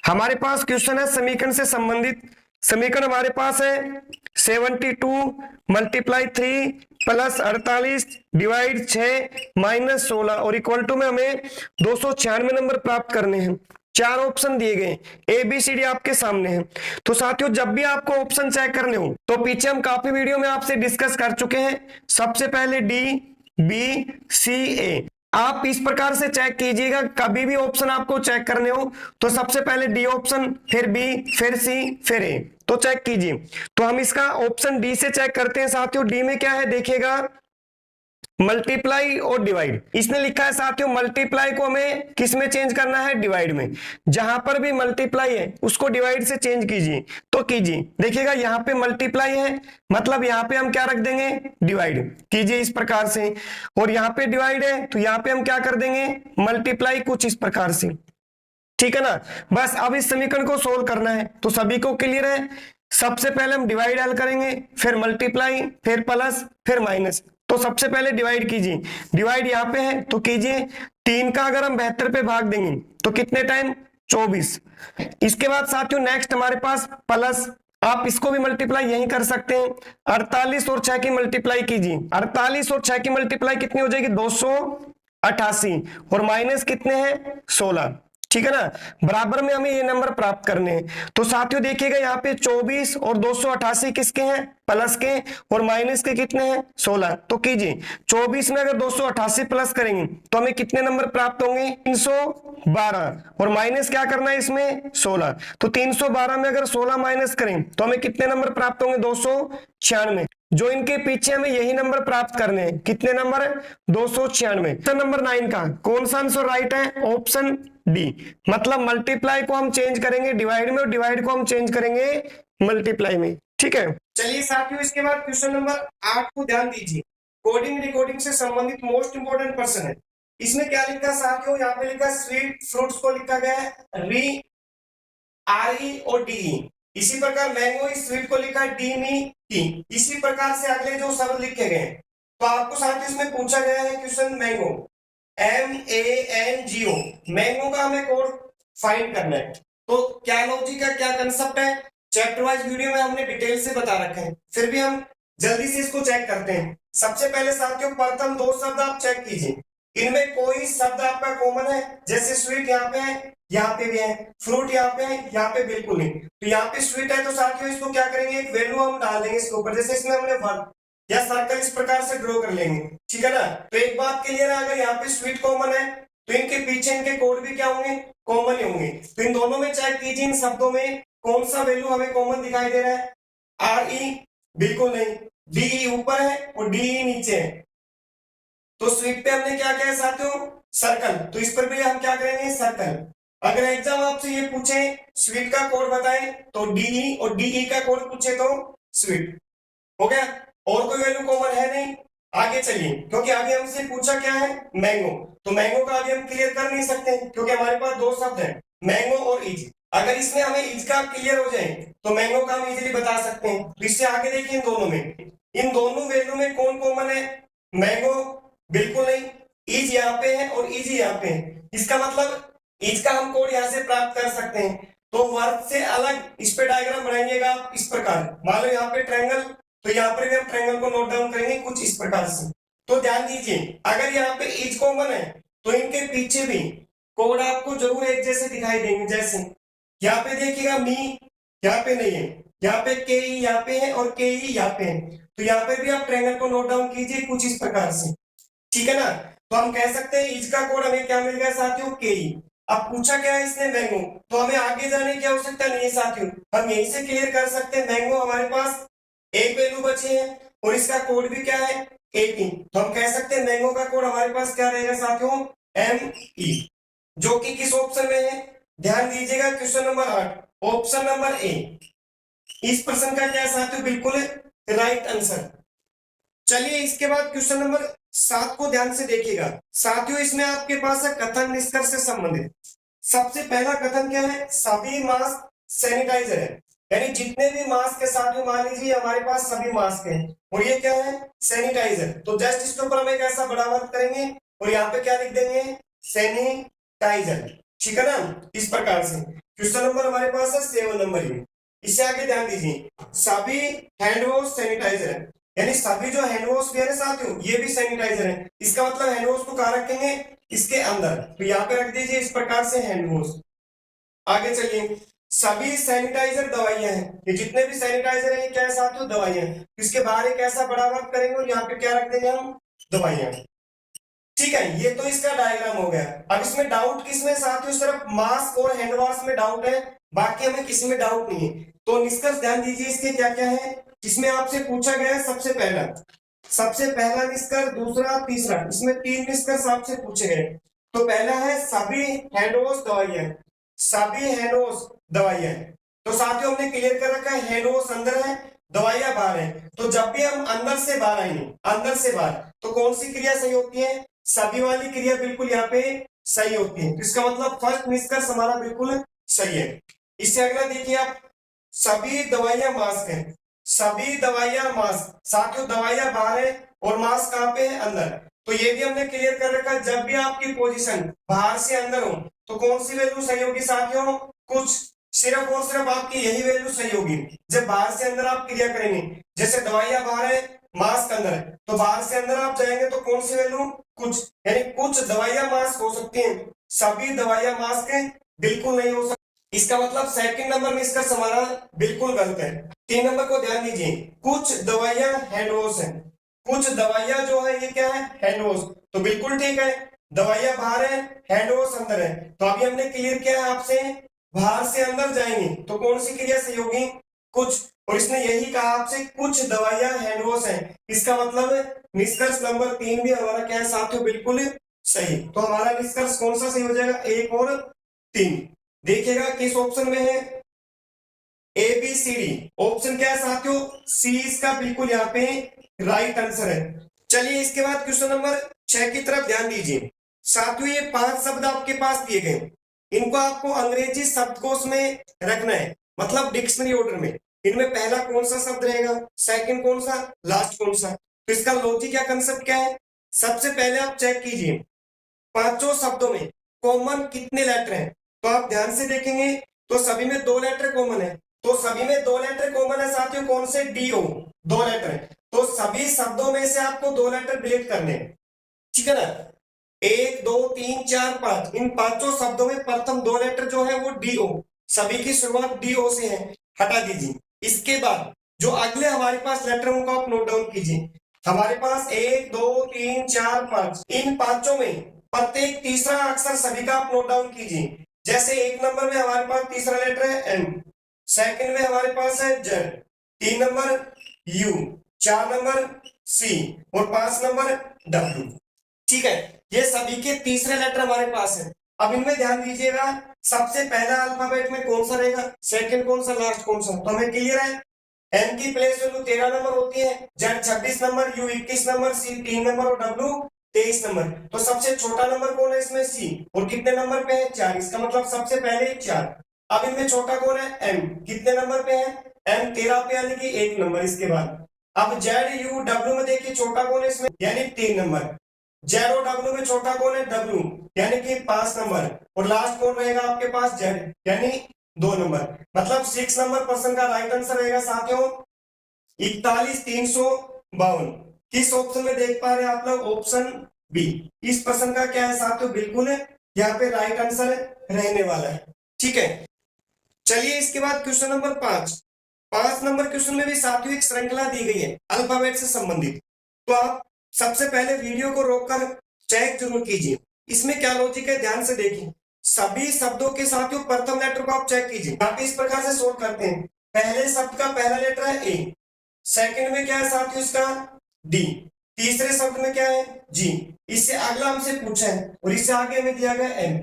हमारे पास क्वेश्चन है समीकरण से संबंधित। समीकरण हमारे पास है 72 मल्टीप्लाई 3 प्लस 48 डिवाइड 6 माइनस 16 और इक्वल टू में हमें 296 नंबर प्राप्त करने हैं। 4 ऑप्शन दिए गए, ABCD आपके सामने है। तो साथियों जब भी आपको ऑप्शन चेक करने हो तो पीछे हम काफी वीडियो में आपसे डिस्कस कर चुके हैं। सबसे पहले D, B, C, A। आप इस प्रकार से चेक कीजिएगा, कभी भी ऑप्शन आपको चेक करने हो तो सबसे पहले D ऑप्शन, फिर B, फिर C, फिर A। तो चेक कीजिए। तो हम इसका ऑप्शन D से चेक करते हैं साथियों। D में क्या है देखिएगा, मल्टीप्लाई और डिवाइड। इसने लिखा है साथियों मल्टीप्लाई को हमें किस में चेंज करना है, डिवाइड में। जहां पर भी मल्टीप्लाई है उसको डिवाइड से चेंज कीजिए, तो कीजिए। देखिएगा यहाँ पे मल्टीप्लाई है, मतलब यहाँ पे हम क्या रख देंगे, डिवाइड कीजिए इस प्रकार से। और यहाँ पे डिवाइड है तो यहाँ पे हम क्या कर देंगे, मल्टीप्लाई, कुछ इस प्रकार से। ठीक है ना। बस अब इस समीकरण को सोल्व करना है, तो सभी को क्लियर है। सबसे पहले हम डिवाइड हल करेंगे, फिर मल्टीप्लाई, फिर प्लस, फिर माइनस। तो सबसे पहले डिवाइड कीजिए। डिवाइड यहाँ पे है तो कीजिए। 3 का अगर हम 72 पे भाग देंगे तो कितने टाइम, 24। इसके बाद साथियों नेक्स्ट हमारे पास प्लस, आप इसको भी मल्टीप्लाई यही कर सकते हैं। 48 और 6 की मल्टीप्लाई कीजिए। 48 और 6 की मल्टीप्लाई कितनी हो जाएगी, 288। और माइनस कितने हैं, 16। ठीक है ना। बराबर में हमें ये नंबर प्राप्त करने हैं। तो साथियों देखिएगा यहाँ पे 24 और 288 किसके हैं, प्लस के, और माइनस के कितने हैं, 16। तो कीजिए 24 में अगर 288 प्लस करेंगे तो हमें कितने नंबर प्राप्त होंगे, 312। और माइनस क्या करना है इसमें, 16। तो 312 में अगर 16 माइनस करें तो हमें कितने नंबर प्राप्त होंगे, 296। जो इनके पीछे हमें यही नंबर प्राप्त करने हैं, कितने नंबर, 296। नंबर 9 का कौन सा आंसर राइट है, ऑप्शन डी। मतलब मल्टीप्लाई को हम चेंज करेंगे डिवाइड में, और डिवाइड को हम चेंज करेंगे मल्टीप्लाई में। ठीक है। चलिए साथियों इसके बाद क्वेश्चन नंबर 8 को ध्यान दीजिए। कोडिंग रिकॉर्डिंग से संबंधित मोस्ट इंपोर्टेंट पर्सन है। इसमें क्या लिखा साथियों, यहाँ पे लिखा स्वीट फ्रूट्स को लिखा गया है री, आर ई और डी ई। इसी प्रकार मैंगो इस स्वीट को लिखा है डी मी टी। इसी प्रकार से अगले जो शब्द लिखे गए, तो आपको साथ इसमें पूछा गया है क्वेश्चन मैंगो, MANGO, मैंगो का हमें कोड फाइंड करना है। तो क्या लॉजिक है, क्या कंसेप्ट है, चैप्टर वाइज वीडियो में हमने डिटेल से बता रखे हैं, फिर भी हम जल्दी से इसको चेक करते हैं। सबसे पहले साथियों प्रथम 2 शब्द आप चेक कीजिए, इनमें कोई शब्द आपका कॉमन है, जैसे स्वीट यहाँ पे है, यहाँ पे भी है, फ्रूट यहाँ पे है, यहाँ पे बिल्कुल नहीं। तो यहाँ पे स्वीट है तो साथियों इसको क्या करेंगे, एक वैल्यू हम डाल देंगे इसके ऊपर, जैसे इसमें हमने 1 या सर्कल इस प्रकार से ड्रॉ कर लेंगे। ठीक है ना। तो एक बात क्लियर है, अगर यहाँ पे स्वीट कॉमन है तो इनके पीछे इनके कोड भी क्या होंगे, कॉमन ही होंगे। तो इन दोनों में चेक कीजिए, इन शब्दों में कौन सा वैल्यू हमें कॉमन दिखाई दे रहा है। आर ई बिल्कुल नहीं, डी ई ऊपर है और डी ई नीचे है। तो स्वीट पे हमने क्या किया साथियों, सर्कल, तो इस पर भी हम क्या करेंगे, सर्कल। अगर एग्जाम आपसे ये पूछे स्वीट का कोड बताएं तो डीई, और डीई का कोड पूछे तो स्वीट। हो गया, और कोई वैल्यू कॉमन है नहीं। आगे चलिए, क्योंकि आगे हमसे पूछा क्या है, मैंगो। तो मैंगो का आगे हम क्लियर कर नहीं सकते क्योंकि हमारे पास 2 शब्द हैं, मैंगो और ईज। अगर इसमें हमें ईज का क्लियर हो जाए तो मैंगो का हम इजीली बता सकते हैं। तो इससे आगे देखिए, इन दोनों वैल्यू में कौन कॉमन है, मैंगो बिल्कुल नहीं, ईज यहाँ पे है और ईज यहाँ पे है। इसका मतलब ईज का हम कोड यहाँ से प्राप्त कर सकते हैं। तो वर्ग से अलग इस पे डायग्राम बनाइएगा इस प्रकार, मान लो यहाँ पे ट्रायंगल, तो यहाँ पर भी हम ट्रायंगल को नोट डाउन करेंगे कुछ इस प्रकार से। तो ध्यान दीजिए, अगर यहाँ पे ईज कॉमन है तो इनके पीछे भी कोड आपको जरूर एक जैसे दिखाई देंगे। जैसे यहाँ पे देखिएगा मी यहाँ पे नहीं है, यहाँ पे के ई यहाँ पे है और के ई यहाँ पे है। तो यहाँ पे भी आप ट्रायंगल को नोट डाउन कीजिए कुछ इस प्रकार से। ठीक है ना। तो हम कह सकते हैं ईज का कोड हमें क्या मिल गया साथियों, के ई। अब पूछा क्या है इसने, मैंगो, तो हमें आगे जाने की आवश्यकता नहीं है साथियों, हम यहीं से क्लियर कर सकते हैं। मैंगो हमारे पास एक वैल्यू बची है और इसका कोड भी क्या है, 18। तो हम कह सकते हैं मैंगो का कोड हमारे पास क्या रहेगा साथियों, ME, जो कि किस ऑप्शन में है, ध्यान दीजिएगा question number 8 option number A. इस प्रश्न का क्या है साथियों, बिल्कुल राइट आंसर। चलिए इसके बाद क्वेश्चन नंबर 7 को ध्यान से देखिएगा साथियों। इसमें आपके पास है कथन निष्कर्ष से संबंधित। सबसे पहला कथन क्या है, सभी मास्क सैनिटाइजर है, यानी जितने भी मास्क के साथ में मान लीजिए हमारे पास सभी मास्क हैं और ये क्या है, सैनिटाइजर। तो जस्ट इसके ऊपर हम एक ऐसा बड़ा वर्क करेंगे और यहाँ पे क्या लिख देंगे, सैनिटाइजर। ठीक है ना। इस प्रकार से क्वेश्चन नंबर हमारे पास है 7 नंबर ही। इससे आगे ध्यान दीजिए, सभी हैंड वॉश सैनिटाइजर है, यानी सभी जो हैंड वॉश भी है साथियों ये भी सैनिटाइजर है। इसका मतलब हैंड वॉश को कहाँ रखेंगे, इसके अंदर, तो यहाँ पे रख दीजिए इस प्रकार से हैंड वॉश। आगे चलिए, सभी सैनिटाइजर दवाइयां हैं, ये जितने भी सैनिटाइजर हैं ये क्या है साथियों, दवाइयां। इसके बाहर एक ऐसा बड़ा वर्क करेंगे और यहाँ पे क्या रख देंगे हम, दवाइयां। ठीक है, ये तो इसका डायग्राम हो गया। अब इसमें डाउट किसमें साथियों, सिर्फ मास्क और हैंड वॉश में डाउट है, बाकी हमें किसी में डाउट नहीं है। तो निष्कर्ष ध्यान दीजिए इसके क्या क्या है। इसमें आपसे पूछा गया है सबसे पहला सबसे पहला निष्कर्ष, दूसरा, तीसरा, इसमें 3 निष्कर्ष आपसे पूछे गए। तो पहला है सभी हैंडवॉश दवाइयां, सभी हैंडवॉश दवाइयां। तो साथियों हमने क्लियर कर रखा है हैंडवॉश अंदर है, दवाइयां बाहर है। तो जब भी हम अंदर से बाहर आएंगे, अंदर से बाहर, तो कौन सी क्रिया सही होती है? सभी वाली क्रिया बिल्कुल यहाँ पे सही होती है। तो इसका मतलब फर्स्ट निष्कर्ष हमारा बिल्कुल सही है। इससे अगला देखिए आप, सभी दवाइयां मास्क है, सभी दवाइयां मास्क। साथियों दवाइयां बाहर है और मास्क कहाँ पे है? अंदर। तो ये भी हमने क्लियर कर रखा है, जब भी आपकी पोजीशन बाहर से अंदर हो तो कौन सी वैल्यू सही होगी साथियों? कुछ, सिर्फ और सिर्फ आपकी यही वैल्यू सही होगी जब बाहर से अंदर आप क्रिया करेंगे। जैसे दवाइयां बाहर है, मास्क अंदर है, तो बाहर से अंदर आप जाएंगे तो कौन सी वैल्यू? कुछ, यानी कुछ दवाइयां मास्क हो सकती हैं, सभी दवाइयां मास्क बिल्कुल नहीं हो सकती। इसका मतलब सेकंड नंबर में इसका हमारा बिल्कुल गलत है। 3 नंबर को ध्यान दीजिए, कुछ दवाइयां हैंडवॉश है, कुछ दवाइयां जो है ये क्या है? हैंडवॉश। तो बिल्कुल ठीक है, दवाइयां बाहर है, हैंडवॉश अंदर है। तो अभी हमने क्लियर किया है आपसे, बाहर से अंदर जाएंगे तो कौन सी क्रिया सही होगी? कुछ। और इसने यही कहा आपसे कुछ दवाइयां हैंडवॉश है, इसका मतलब निष्कर्ष नंबर 3 भी हमारा क्या है साथियों? बिल्कुल सही। तो हमारा निष्कर्ष कौन सा सही हो जाएगा? 1 और 3। देखिएगा किस ऑप्शन में है, A B C D. Option क्या है साथियों? सी इसका बिल्कुल यहाँ पे राइट आंसर है। चलिए इसके बाद क्वेश्चन नंबर 6 की तरफ ध्यान दीजिए। साथियों ये 5 शब्द आपके पास दिए गए, इनको आपको अंग्रेजी शब्दकोश में रखना है, मतलब डिक्शनरी ऑर्डर में। इनमें पहला कौन सा शब्द रहेगा, सेकंड कौन सा, लास्ट कौन सा। तो इसका लॉजिक या कंसेप्ट क्या है? सबसे पहले आप चेक कीजिए पांचों शब्दों में कॉमन कितने लेटर हैं। तो आप ध्यान से देखेंगे तो सभी में 2 लेटर कॉमन है। तो सभी में 2 लेटर कॉमन है साथियों, कौन से? DO, 2 लेटर है। तो सभी शब्दों में से आपको 2 लेटर डिलीट करने हैं, ठीक है ना? 1 2 3 4 5, इन पांचों शब्दों में प्रथम 2 लेटर जो है वो DO, सभी की शुरुआत DO से है, हटा दीजिए। इसके बाद जो अगले हमारे पास लेटर उनको आप नोट डाउन कीजिए। हमारे पास 1 2 3 4 5, इन पांचों में प्रत्येक तीसरा अक्षर सभी का आप नोट डाउन कीजिए। जैसे 1 नंबर में हमारे पास तीसरा लेटर है M, सेकंड में हमारे पास है Z, 3 number U, 4 number C और 5 नंबर W। ठीक है, ये सभी के तीसरे लेटर हमारे पास है। अब इनमें ध्यान दीजिएगा, सबसे पहला अल्फाबेट में कौन सा रहेगा, सेकंड कौन सा, लास्ट कौन सा। तो हमें क्लियर है, एम की प्लेस वैल्यू 13 नंबर होती है, Z 26 number, U 21 number, C 3 number और डब्ल्यू 23 नंबर। तो सबसे छोटा नंबर कौन है इसमें? सी। और कितने नंबर पे है? 4। इसका मतलब सबसे पहले 4। अब इनमें छोटा कौन है? एम। कितने नंबर पे है? एम 13 पे, यानी कि 1 नंबर इसके बाद। अब जेड यू डब्ल्यू में देखिए छोटा कौन है इसमें, यानी 3 नंबर। जेड और डब्ल्यू में छोटा कौन है? डब्ल्यू, यानी कि 5 नंबर। और लास्ट कौन रहेगा आपके पास? जेड, यानी 2 नंबर। मतलब 6 नंबर पर्सन का राइट आंसर रहेगा साथियों 41,352। किस ऑप्शन में देख पा रहे हैं आप लोग? Option B. इस प्रश्न का क्या है साथियों? बिल्कुल यहाँ पे राइट आंसर रहने वाला है। ठीक है, चलिए इसके बाद क्वेश्चन नंबर 5 नंबर क्वेश्चन में भी साथियों एक श्रृंखला दी गई है अल्फाबेट से संबंधित। तो आप सबसे पहले वीडियो को रोककर चेक जरूर कीजिए, इसमें क्या लॉजिक है ध्यान से देखिए। सभी शब्दों के साथियों प्रथम लेटर को आप चेक कीजिए। आप इस प्रकार से सोल्व करते हैं, पहले शब्द का पहला लेटर है ए, सेकंड में क्या है साथियों इसका? डी, तीसरे शब्द में क्या है? जी। इससे अगला हमसे पूछा है और इससे आगे हमें दिया गया एम।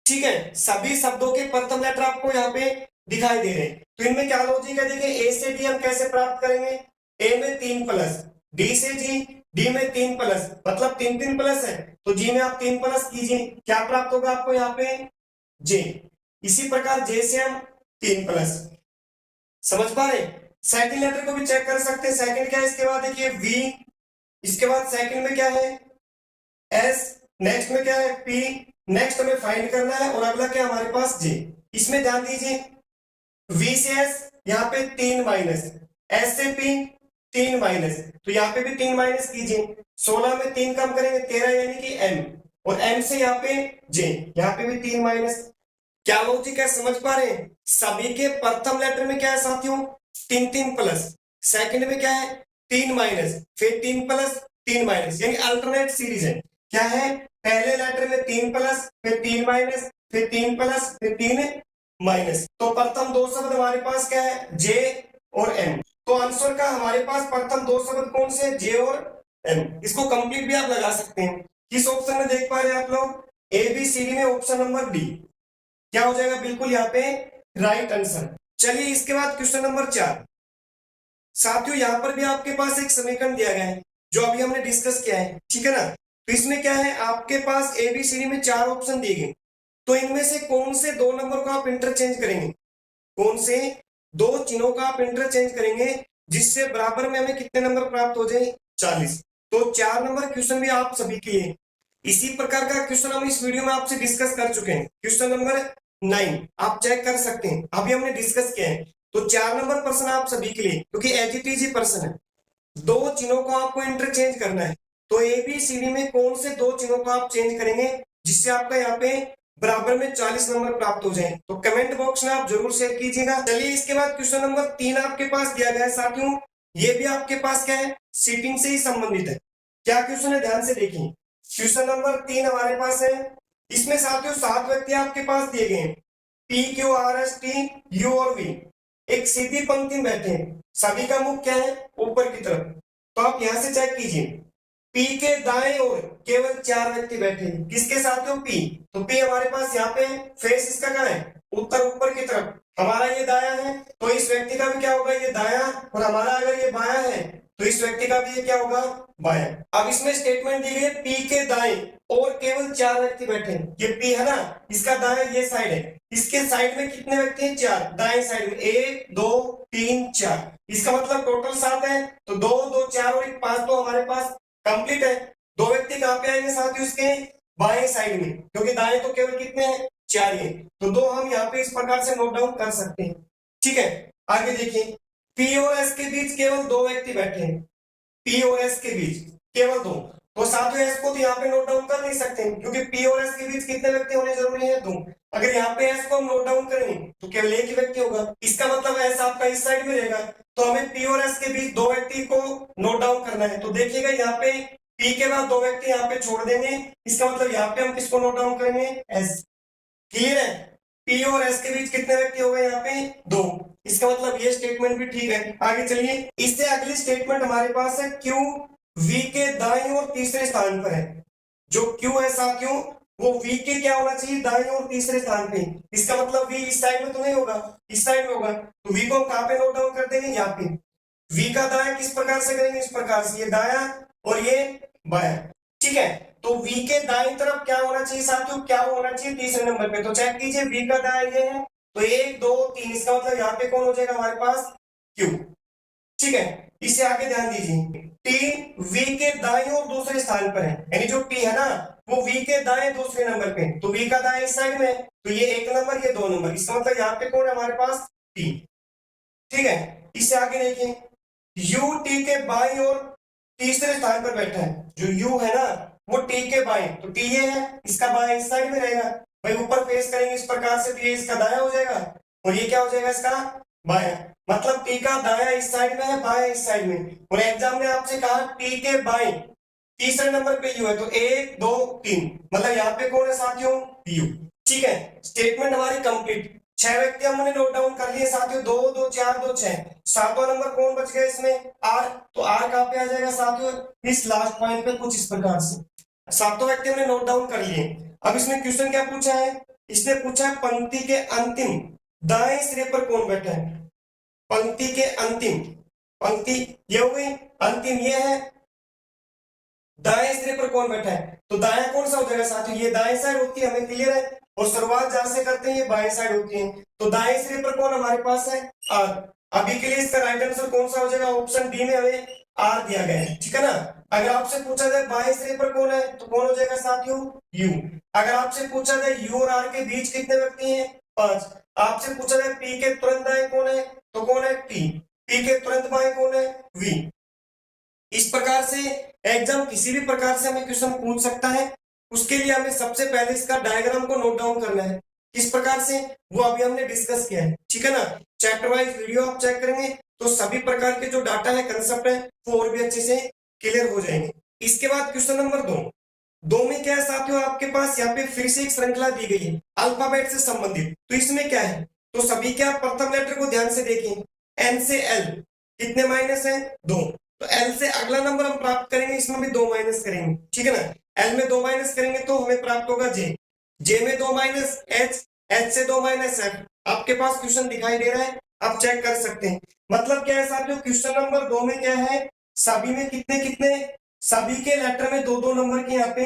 ठीक है, सभी शब्दों के प्रथम लेटर आपको यहाँ पे दिखाई दे रहे हैं। तो इनमें क्या लॉजिक है? देखिए ए से डी हम कैसे प्राप्त करेंगे? ए में 3 प्लस, डी से जी, डी में 3 प्लस, मतलब 3 प्लस है, तो जी में आप 3 प्लस कीजिए, क्या प्राप्त होगा आपको यहाँ पे? जे। इसी प्रकार जे से हम 3 प्लस। समझ पा रहे? सेकंड लेटर को भी चेक कर सकते हैं। सेकंड क्या है इसके बाद? देखिए वी, इसके बाद सेकंड में क्या है? एस, नेक्स्ट में क्या है? पी, नेक्स्ट हमें फाइंड करना है और अगला क्या हमारे पास? जे। इसमें ध्यान दीजिए, वी से एस यहाँ पे 3 माइनस, एस से पी 3 माइनस, तो यहाँ पे भी 3 माइनस कीजिए। 16 में 3 कम करेंगे 13, यानी कि एम, और एम से यहाँ पे जे, यहाँ पे भी 3 माइनस। क्या लॉजिक है, समझ पा रहे हैं? सभी के प्रथम लेटर में क्या है साथियों? 3 प्लस, सेकंड में क्या है? 3 माइनस, फिर 3 प्लस 3 माइनस, यानी अल्टरनेट सीरीज है। क्या है? पहले लेटर में 3 प्लस, फिर 3 माइनस, फिर 3 प्लस, फिर 3 माइनस। तो प्रथम 2 शब्द हमारे पास क्या है? जे और एम। तो आंसर का हमारे पास प्रथम दो शब्द कौन से, जे और एम। इसको कंप्लीट भी आप लगा सकते हैं। किस ऑप्शन में देख पा रहे हैं आप लोग, ए बी सी डी में ऑप्शन नंबर डी क्या हो जाएगा, बिल्कुल यहाँ पे राइट आंसर। चलिए इसके बाद क्वेश्चन नंबर 4। साथियों यहाँ पर भी आपके पास एक समीकरण दिया गया है जो अभी हमने डिस्कस किया है, ठीक है ना। तो इसमें क्या है, आपके पास ए बी सी डी में 4 ऑप्शन दिए गए, तो इनमें से कौन से दो नंबर को आप इंटरचेंज करेंगे, कौन से दो चिन्हों का आप इंटरचेंज करेंगे जिससे बराबर में हमें कितने नंबर प्राप्त हो जाए, 40। तो 4 नंबर क्वेश्चन भी आप सभी के लिए। इसी प्रकार का क्वेश्चन हम इस वीडियो में आपसे डिस्कस कर चुके हैं, क्वेश्चन नंबर 9 आप चेक कर सकते हैं, अभी हमने डिस्कस किया है। तो 4 नंबर प्रश्न आप सभी के लिए, क्योंकि एज इट इज ही प्रश्न है, दो चिन्हों को आपको इंटरचेंज करना है। तो ए बी सी डी में कौन से दो चिन्हों को आप चेंज करेंगे जिससे आपका यहाँ पे बराबर में 40 नंबर प्राप्त हो जाए, तो कमेंट बॉक्स में आप जरूर शेयर कीजिएगा। चलिए इसके बाद क्वेश्चन नंबर 3 आपके पास दिया गया है साथियों, ये भी आपके पास क्या है, सीटिंग से ही संबंधित है। क्या क्वेश्चन है, ध्यान से देखिए। क्वेश्चन नंबर 3 हमारे पास है, इसमें साथियों 7 व्यक्ति आपके पास दिए गए हैं, P Q R S T U और वी, एक सीधी पंक्ति में बैठे हैं, सभी का मुख क्या है, ऊपर की तरफ। तो आप यहां से चेक कीजिए, पी के दाएं ओर केवल 4 व्यक्ति बैठे हैं, किसके साथ हो, पी। तो पी हमारे पास यहाँ पे फेस इसका क्या है, उत्तर ऊपर की तरफ, हमारा ये दाया है, तो इस व्यक्ति का भी क्या होगा, ये दाया, और हमारा अगर ये बाया है तो इस व्यक्ति का भी ये क्या होगा, बाया। अब इसमें स्टेटमेंट दी गई है, पी के दाएं और केवल 4 व्यक्ति बैठे हैं, ये पी है ना, इसका दाएं ये साइड है, इसके साइड में कितने व्यक्ति हैं, 4, दाएं साइड में 1 2 3 4, इसका मतलब टोटल 7 है। तो 2 2 4 और 1 5, तो हमारे पास कंप्लीट है। 2 व्यक्ति कहां पे आएंगे साथियों, इसके बाएं साइड में, क्योंकि दाएं तो केवल कितने हैं, 4 ही। तो 2 हम यहाँ पे इस प्रकार से नोट डाउन कर सकते हैं, ठीक है। आगे देखिए, पी और एस के बीच केवल 2 व्यक्ति बैठे हैं, पी और एस के बीच केवल 2, तो साथियों एस को तो यहाँ पे नोट डाउन कर नहीं सकते, क्योंकि पी और एस के बीच कितने व्यक्ति होने जरूरी है, 2। अगर यहाँ पे एस को हम नोट डाउन करेंगे तो केवल एक ही व्यक्ति होगा, इसका मतलब एस आपका इस साइड में रहेगा, तो हमें पी और एस के बीच 2 व्यक्ति को नोट डाउन करना है। तो देखिएगा यहाँ पे पी के बाद 2 व्यक्ति यहाँ पे छोड़ देंगे, इसका मतलब यहाँ पे हम किसको नोट डाउन करेंगे, एस। क्लियर है, पी और एस के बीच कितने व्यक्ति हो गए, यहाँ पे 2, इसका मतलब ये स्टेटमेंट भी ठीक है। आगे चलिए, इससे अगली स्टेटमेंट हमारे पास है, क्यू वी के दाईं और तीसरे स्थान पर है। जो क्यू है साथियों वो वी के क्या होना चाहिए, दाईं और तीसरे स्थान पे, इसका मतलब वी इस साइड में तो नहीं होगा, इस साइड में होगा, तो वी को हम कहां पे नोट डाउन कर देंगे, यहाँ पे। वी का दाया किस प्रकार से करेंगे, इस प्रकार से, ये दाया और ये बाया, ठीक है। तो वी के दाईं तरफ क्या होना चाहिए साथियों, क्या होना चाहिए, तीसरे नंबर पे। तो चेक कीजिए, वी का दाया ये है, तो 1 2 3, इसका मतलब यहाँ पे कौन हो जाएगा हमारे पास, क्यू, ठीक है। इसे आगे ध्यान दीजिए, टी वी के दाएं और दूसरे स्थान पर है, यानी जो टी है ना वो वी के दाएं दूसरे नंबर पे, तो वी का दाएं इस साइड में, तो ये 1 नंबर ये 2 नंबर, इसका मतलब यहाँ पे कौन है हमारे पास, टी, ठीक है। इसे आगे देखिए, यू टी के बाईं और तीसरे स्थान पर बैठा है, जो यू है ना वो टी के बाएं, तो टी ये है, इसका बाएं इस साइड में रहेगा, भाई ऊपर फेस करेंगे इस प्रकार से, तो ये इसका दाया हो जाएगा और ये क्या हो जाएगा, इसका बाया। मतलब टी का दाया इस साइड में है, बाया इस साइड में, और एग्जाम ने आपसे कहा टी के बाएं तीसरे नंबर पे यू है, तो 1 2 3, मतलब यहाँ पे कौन है साथियों, यू, ठीक है। स्टेटमेंट हमारी कंप्लीट। 6 व्यक्ति हमने नोट डाउन कर लिए साथियों, 2 2 4 2 6, 7वां नंबर कौन बच गया इसमें, आर। तो आर कहां पे आ जाएगा साथियों, इस लास्ट पॉइंट पे कुछ इस प्रकार से। 7 व्यक्ति हमने नोट डाउन कर लिए। अब इसमें क्वेश्चन क्या पूछा है, इसने पूछा है पंक्ति के अंतिम दाएं सिरे पर कौन बैठा है, पंक्ति के अंतिम, पंक्ति ये हो गई, अंतिम ये है, दाएं सिरे पर कौन बैठा है, तो दाएं कौन सा हो जाएगा साथियों, ये दाएं साइड होती है, हमें क्लियर है, और शुरुआत जहां से करते हैं ये बाएं साइड होती है, तो दाएं सिरे पर कौन हमारे पास है, आर। अभी के लिए इसका राइट आंसर कौन सा हो जाएगा, ऑप्शन डी में हमें आर दिया गया है, ठीक है ना। अगर आपसे पूछा जाए बाएं सिरे पर कौन है, तो कौन हो जाएगा साथियों, यू। अगर आपसे पूछा जाए यू और आर के बीच कितने व्यक्ति हैं, 5। आपसे पूछा जाए पी के तुरंत दाएं कौन है, तो कौन है, टी। पी के तुरंत बाएं कौन है, वी। इस प्रकार से एग्जाम किसी भी प्रकार से हमें क्वेश्चन पूछ सकता है, उसके लिए हमें सबसे पहले इसका डायग्राम को नोट डाउन करना है, किस प्रकार से वो अभी हमने डिस्कस किया है, ठीक है ना। चैप्टर वाइज वीडियो आप चेक करेंगे तो सभी प्रकार के जो डाटा है, कंसेप्ट है, वो और भी अच्छे से क्लियर हो जाएंगे। इसके बाद क्वेश्चन नंबर 2 में क्या है साथियों, आपके पास यहाँ पे फिर से एक श्रृंखला दी गई है अल्फाबेट से संबंधित। तो इसमें क्या है, तो सभी के आप प्रथम लेटर को ध्यान से देखें, एन से एल, कितने माइनस है? 2। तो एल से अगला नंबर हम प्राप्त करेंगे, इसमें भी 2 माइनस करेंगे, ठीक है ना। एल में 2 माइनस करेंगे तो हमें प्राप्त होगा जे, जे में 2 माइनस एच, एच से 2 माइनस एफ। आपके पास क्वेश्चन दिखाई दे रहा है, आप चेक कर सकते हैं। मतलब क्या है साथियों, क्वेश्चन नंबर 2 में क्या है, सभी में कितने कितने, सभी के लेटर में 2-2 नंबर की यहाँ पे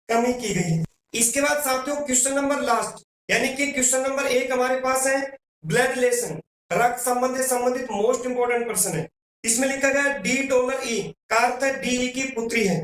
कमी की गई है। इसके बाद साथियों क्वेश्चन नंबर लास्ट, यानी कि क्वेश्चन नंबर 1 हमारे पास है ब्लड रिलेशन, रक्त संबंध से संबंधित मोस्ट इंपोर्टेंट पर्सन है। इसमें लिखा गया D ई का अर्थ है डी की पुत्री है,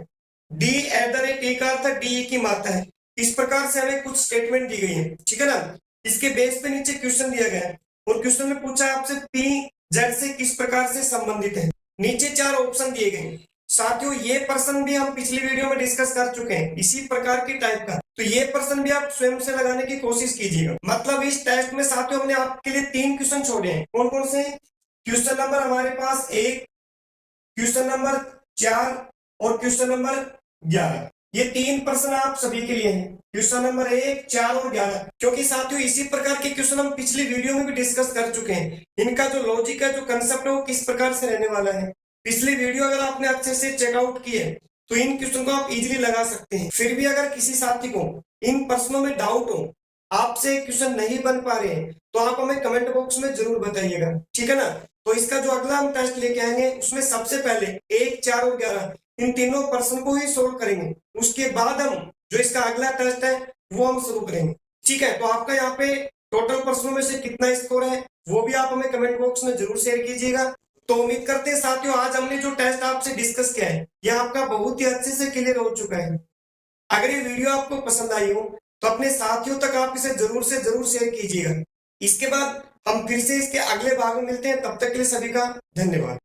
D का अर्थ डी की माता है। इस प्रकार से हमें कुछ स्टेटमेंट दी गई है, ठीक है ना। इसके बेस पे नीचे क्वेश्चन दिया गया है और क्वेश्चन में पूछा आपसे पी जेड से किस प्रकार से संबंधित है। नीचे 4 ऑप्शन दिए गए। साथियों ये प्रश्न भी हम पिछली वीडियो में डिस्कस कर चुके हैं, इसी प्रकार की टाइप का, तो ये प्रश्न भी आप स्वयं से लगाने की कोशिश कीजिएगा। मतलब इस टेस्ट में साथियों हमने आपके लिए 3 क्वेश्चन छोड़े हैं। कौन कौन से? क्वेश्चन नंबर हमारे पास 1, क्वेश्चन नंबर 4 और क्वेश्चन नंबर 11। ये 3 प्रश्न आप सभी के लिए हैं, क्वेश्चन नंबर 1, 4 और 11। क्योंकि साथियों इसी प्रकार के क्वेश्चन हम पिछली वीडियो में भी डिस्कस कर चुके हैं। इनका जो लॉजिक है, जो कंसेप्ट है, वो किस प्रकार से रहने वाला है। पिछली वीडियो अगर आपने अच्छे से चेकआउट की है तो इन क्वेश्चन को आप इजीली लगा सकते हैं। फिर भी अगर किसी साथी को इन प्रश्नों में डाउट हो, आपसे क्वेश्चन नहीं बन पा रहे हैं, तो आप हमें कमेंट बॉक्स में जरूर बताइएगा, ठीक है ना। तो इसका जो अगला हम टेस्ट लेके आएंगे उसमें सबसे पहले 1, 4 और 11 इन तीनों प्रश्न को ही सोल्व करेंगे। उसके बाद हम जो इसका अगला टेस्ट है वो हम शुरू करेंगे, ठीक है। तो आपका यहाँ पे टोटल प्रश्नों में से कितना स्कोर है वो भी आप हमें कमेंट बॉक्स में जरूर शेयर कीजिएगा। तो उम्मीद करते हैं साथियों आज हमने जो टेस्ट आपसे डिस्कस किया है यह आपका बहुत ही अच्छे से क्लियर हो चुका है। अगर ये वीडियो आपको पसंद आई हो तो अपने साथियों तक आप इसे जरूर से जरूर शेयर कीजिएगा। इसके बाद हम फिर से इसके अगले भाग में मिलते हैं, तब तक के लिए सभी का धन्यवाद।